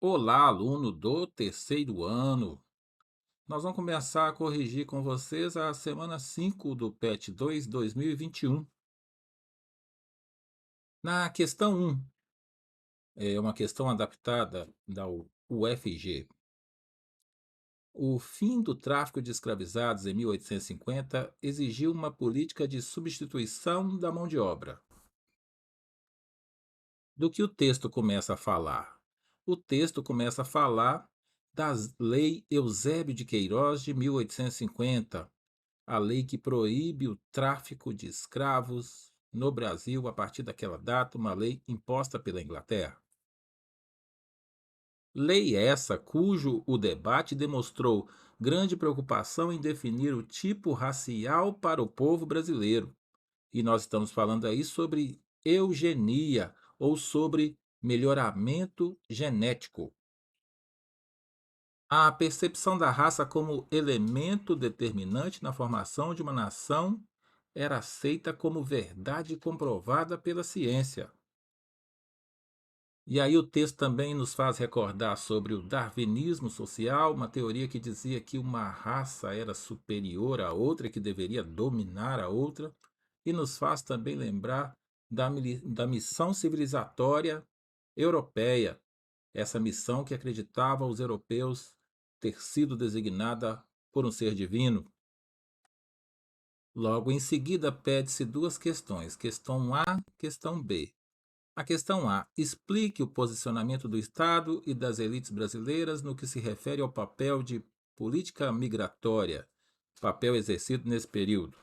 Olá, aluno do terceiro ano. Nós vamos começar a corrigir com vocês a semana 5 do PET 2 2021. Na questão um, é uma questão adaptada da UFG. O fim do tráfico de escravizados em 1850 exigiu uma política de substituição da mão de obra. Do que o texto começa a falar? O texto começa a falar da Lei Eusébio de Queiroz de 1850, a lei que proíbe o tráfico de escravos no Brasil a partir daquela data, uma lei imposta pela Inglaterra. Lei essa cujo o debate demonstrou grande preocupação em definir o tipo racial para o povo brasileiro. E nós estamos falando aí sobre eugenia ou sobre melhoramento genético. A percepção da raça como elemento determinante na formação de uma nação era aceita como verdade comprovada pela ciência. E aí o texto também nos faz recordar sobre o darwinismo social, uma teoria que dizia que uma raça era superior à outra, que deveria dominar a outra, e nos faz também lembrar da missão civilizatória europeia, essa missão que acreditava os europeus ter sido designada por um ser divino. Logo em seguida, pede-se duas questões, questão A, questão B. A questão A: explique o posicionamento do Estado e das elites brasileiras no que se refere ao papel de política migratória, papel exercido nesse período.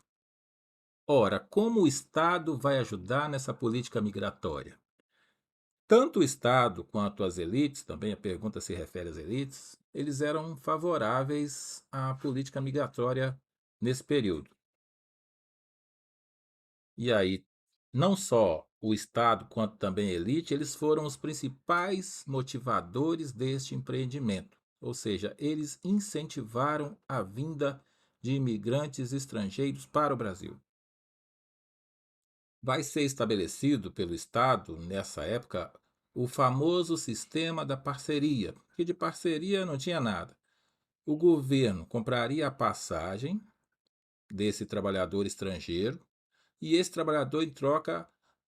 Ora, como o Estado vai ajudar nessa política migratória? Tanto o Estado quanto as elites, também a pergunta se refere às elites, eles eram favoráveis à política migratória nesse período. E aí, não só o Estado quanto também a elite, eles foram os principais motivadores deste empreendimento, ou seja, eles incentivaram a vinda de imigrantes estrangeiros para o Brasil. Vai ser estabelecido pelo Estado, nessa época, o famoso sistema da parceria, que de parceria não tinha nada. O governo compraria a passagem desse trabalhador estrangeiro e esse trabalhador, em troca,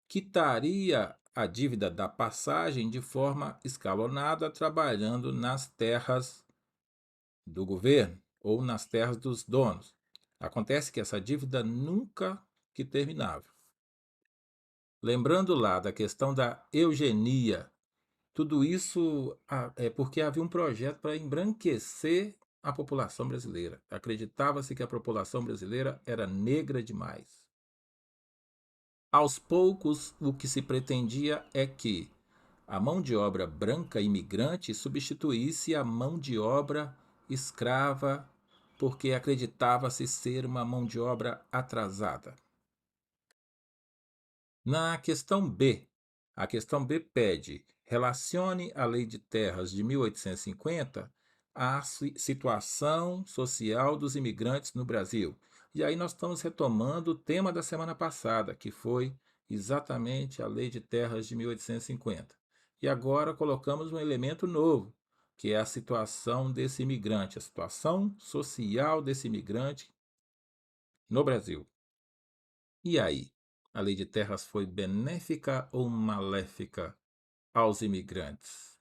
quitaria a dívida da passagem de forma escalonada, trabalhando nas terras do governo ou nas terras dos donos. Acontece que essa dívida nunca que terminava. Lembrando lá da questão da eugenia, tudo isso é porque havia um projeto para embranquecer a população brasileira. Acreditava-se que a população brasileira era negra demais. Aos poucos, o que se pretendia é que a mão de obra branca imigrante substituísse a mão de obra escrava, porque acreditava-se ser uma mão de obra atrasada. Na questão B, a questão B pede: relacione a Lei de Terras de 1850 à situação social dos imigrantes no Brasil. E aí nós estamos retomando o tema da semana passada, que foi exatamente a Lei de Terras de 1850. E agora colocamos um elemento novo, que é a situação desse imigrante, a situação social desse imigrante no Brasil. E aí? A lei de terras foi benéfica ou maléfica aos imigrantes?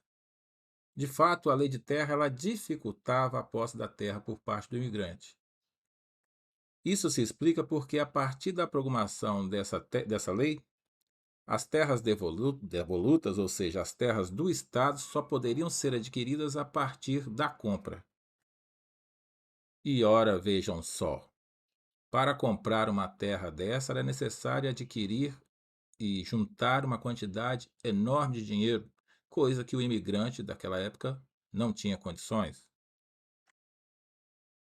De fato, a lei de terra ela dificultava a posse da terra por parte do imigrante. Isso se explica porque, a partir da promulgação dessa lei, as terras devolutas, ou seja, as terras do Estado, só poderiam ser adquiridas a partir da compra. E ora, vejam só, para comprar uma terra dessa era necessário adquirir e juntar uma quantidade enorme de dinheiro, coisa que o imigrante daquela época não tinha condições.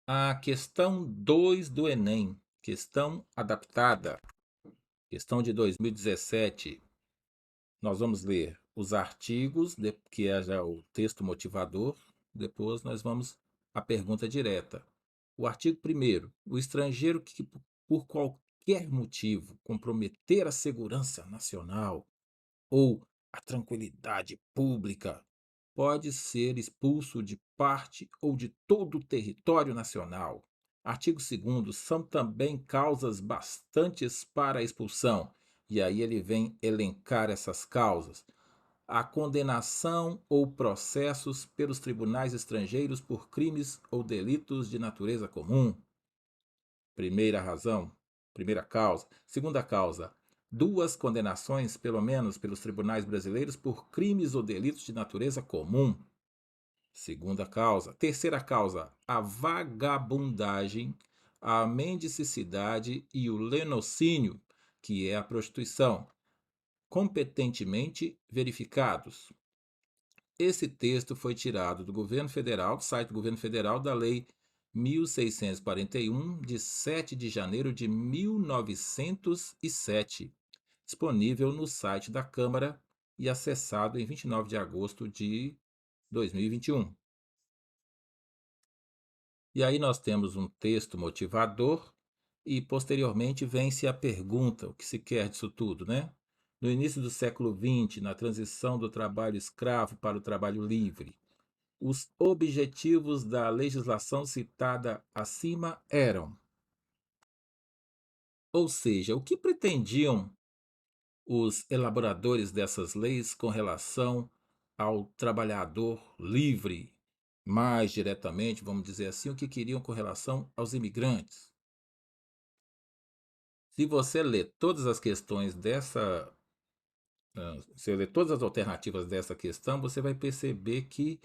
A questão 2 do Enem, questão adaptada, questão de 2017, nós vamos ler os artigos, que é já o texto motivador, depois nós vamos à pergunta direta. O artigo 1º, o estrangeiro que, por qualquer motivo, comprometer a segurança nacional ou a tranquilidade pública, pode ser expulso de parte ou de todo o território nacional. Artigo 2º, são também causas bastantes para a expulsão. E aí ele vem elencar essas causas: a condenação ou processos pelos tribunais estrangeiros por crimes ou delitos de natureza comum. Primeira razão, primeira causa. Segunda causa, duas condenações, pelo menos, pelos tribunais brasileiros por crimes ou delitos de natureza comum. Segunda causa. Terceira causa, a vagabundagem, a mendicidade e o lenocínio, que é a prostituição, competentemente verificados. Esse texto foi tirado do governo federal, do site do governo federal, da Lei 1641, de 7 de janeiro de 1907, disponível no site da Câmara e acessado em 29 de agosto de 2021. E aí nós temos um texto motivador e posteriormente vem-se a pergunta, o que se quer disso tudo, né? No início do século XX, na transição do trabalho escravo para o trabalho livre, os objetivos da legislação citada acima eram, ou seja, o que pretendiam os elaboradores dessas leis com relação ao trabalhador livre, mais diretamente, vamos dizer assim, o que queriam com relação aos imigrantes. Se você ler todas as questões dessa, se ler todas as alternativas dessa questão, você vai perceber que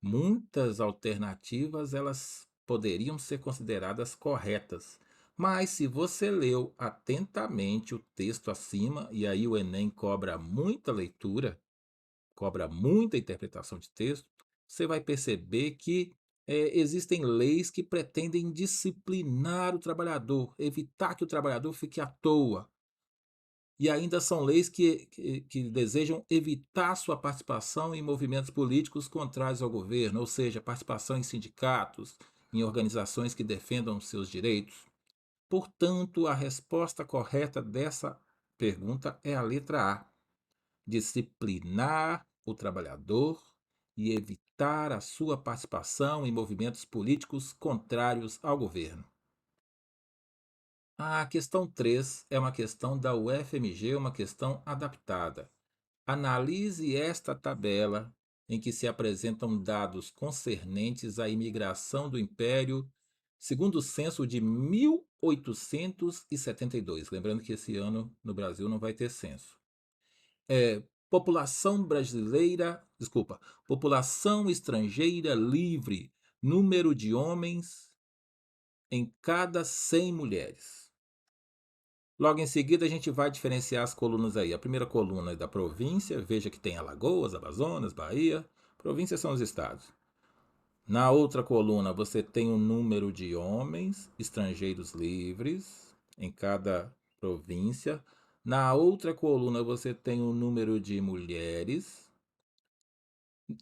muitas alternativas elas poderiam ser consideradas corretas. Mas se você leu atentamente o texto acima, e aí o Enem cobra muita leitura, cobra muita interpretação de texto, você vai perceber que existem leis que pretendem disciplinar o trabalhador, evitar que o trabalhador fique à toa. E ainda são leis que desejam evitar sua participação em movimentos políticos contrários ao governo, ou seja, participação em sindicatos, em organizações que defendam seus direitos. Portanto, a resposta correta dessa pergunta é a letra A: disciplinar o trabalhador e evitar a sua participação em movimentos políticos contrários ao governo. A questão 3 é uma questão da UFMG, uma questão adaptada. Analise esta tabela em que se apresentam dados concernentes à imigração do Império segundo o censo de 1872. Lembrando que esse ano no Brasil não vai ter censo. População brasileira, desculpa, população estrangeira livre, número de homens em cada 100 mulheres. Logo em seguida, a gente vai diferenciar as colunas aí. A primeira coluna é da província, veja que tem Alagoas, Amazonas, Bahia. Províncias são os estados. Na outra coluna, você tem o número de homens estrangeiros livres em cada província. Na outra coluna, você tem o número de mulheres.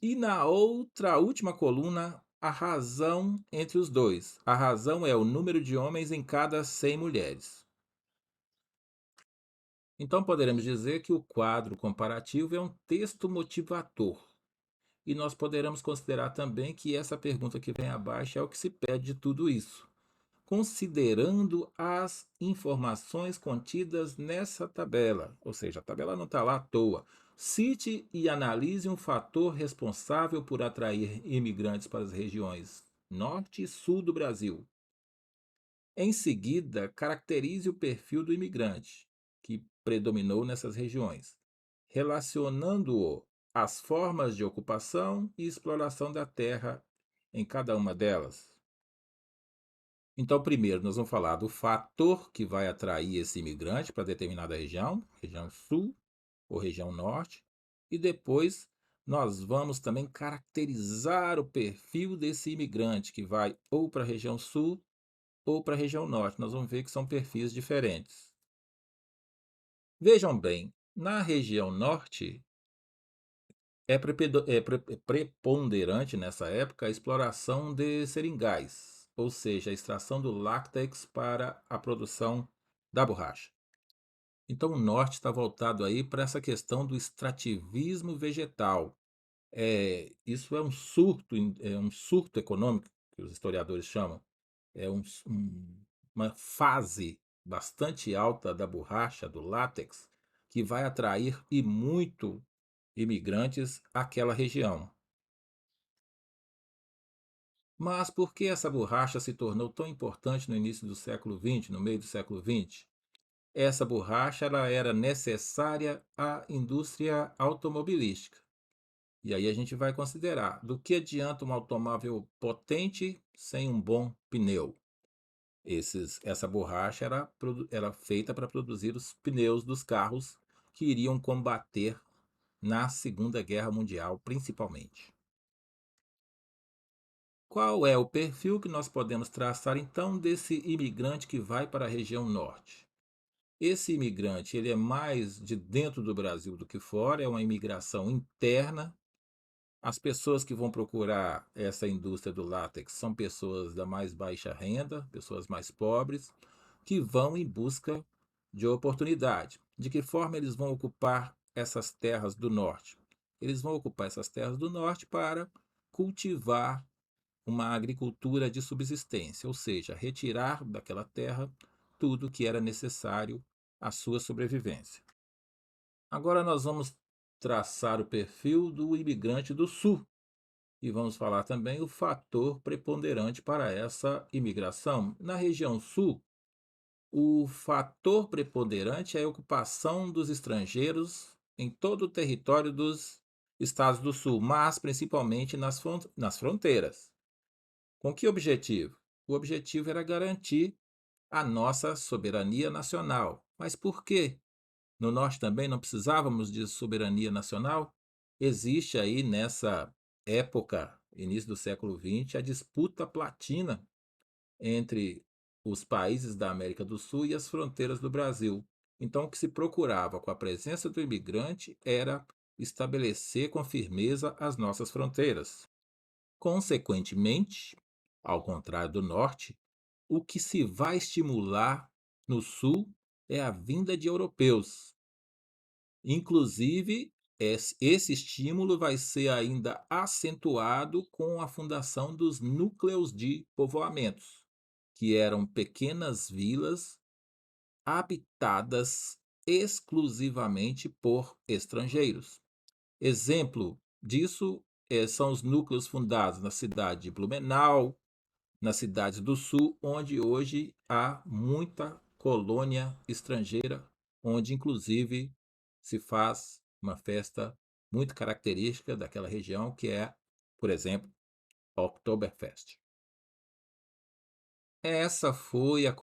E na outra, última coluna, a razão entre os dois. A razão é o número de homens em cada 100 mulheres. Então, poderemos dizer que o quadro comparativo é um texto motivador. E nós poderemos considerar também que essa pergunta que vem abaixo é o que se pede de tudo isso, considerando as informações contidas nessa tabela. Ou seja, a tabela não está lá à toa. Cite e analise um fator responsável por atrair imigrantes para as regiões norte e sul do Brasil. Em seguida, caracterize o perfil do imigrante que predominou nessas regiões, relacionando-o às formas de ocupação e exploração da terra em cada uma delas. Então, primeiro, nós vamos falar do fator que vai atrair esse imigrante para determinada região, região sul ou região norte, e depois nós vamos também caracterizar o perfil desse imigrante que vai ou para a região sul ou para a região norte. Nós vamos ver que são perfis diferentes. Vejam bem, na região norte preponderante nessa época a exploração de seringais, ou seja, a extração do látex para a produção da borracha. Então o norte está voltado aí para essa questão do extrativismo vegetal, Isso é um surto econômico, que os historiadores chamam, é uma fase bastante alta da borracha, do látex, que vai atrair e muito imigrantes àquela região. Mas por que essa borracha se tornou tão importante no início do século XX, no meio do século XX? Essa borracha ela era necessária à indústria automobilística. E aí a gente vai considerar do que adianta um automóvel potente sem um bom pneu. Essa borracha era feita para produzir os pneus dos carros que iriam combater na Segunda Guerra Mundial, principalmente. Qual é o perfil que nós podemos traçar então desse imigrante que vai para a região norte? Esse imigrante, ele é mais de dentro do Brasil do que fora, é uma imigração interna. As pessoas que vão procurar essa indústria do látex são pessoas da mais baixa renda, pessoas mais pobres, que vão em busca de oportunidade. De que forma eles vão ocupar essas terras do norte? Eles vão ocupar essas terras do norte para cultivar uma agricultura de subsistência, ou seja, retirar daquela terra tudo que era necessário à sua sobrevivência. Agora nós vamos traçar o perfil do imigrante do sul e vamos falar também o fator preponderante para essa imigração. Na região sul, o fator preponderante é a ocupação dos estrangeiros em todo o território dos estados do sul, mas principalmente nas fronteiras. Com que objetivo? O objetivo era garantir a nossa soberania nacional. Mas por quê? No norte também não precisávamos de soberania nacional? Existe aí nessa época, início do século XX, a disputa platina entre os países da América do Sul e as fronteiras do Brasil. Então, o que se procurava com a presença do imigrante era estabelecer com firmeza as nossas fronteiras. Consequentemente, ao contrário do norte, o que se vai estimular no sul é a vinda de europeus. Inclusive, esse estímulo vai ser ainda acentuado com a fundação dos núcleos de povoamentos, que eram pequenas vilas habitadas exclusivamente por estrangeiros. Exemplo disso são os núcleos fundados na cidade de Blumenau, nas cidades do sul, onde hoje há muita colônia estrangeira, onde inclusive se faz uma festa muito característica daquela região, que é, por exemplo, a Oktoberfest. Essa foi a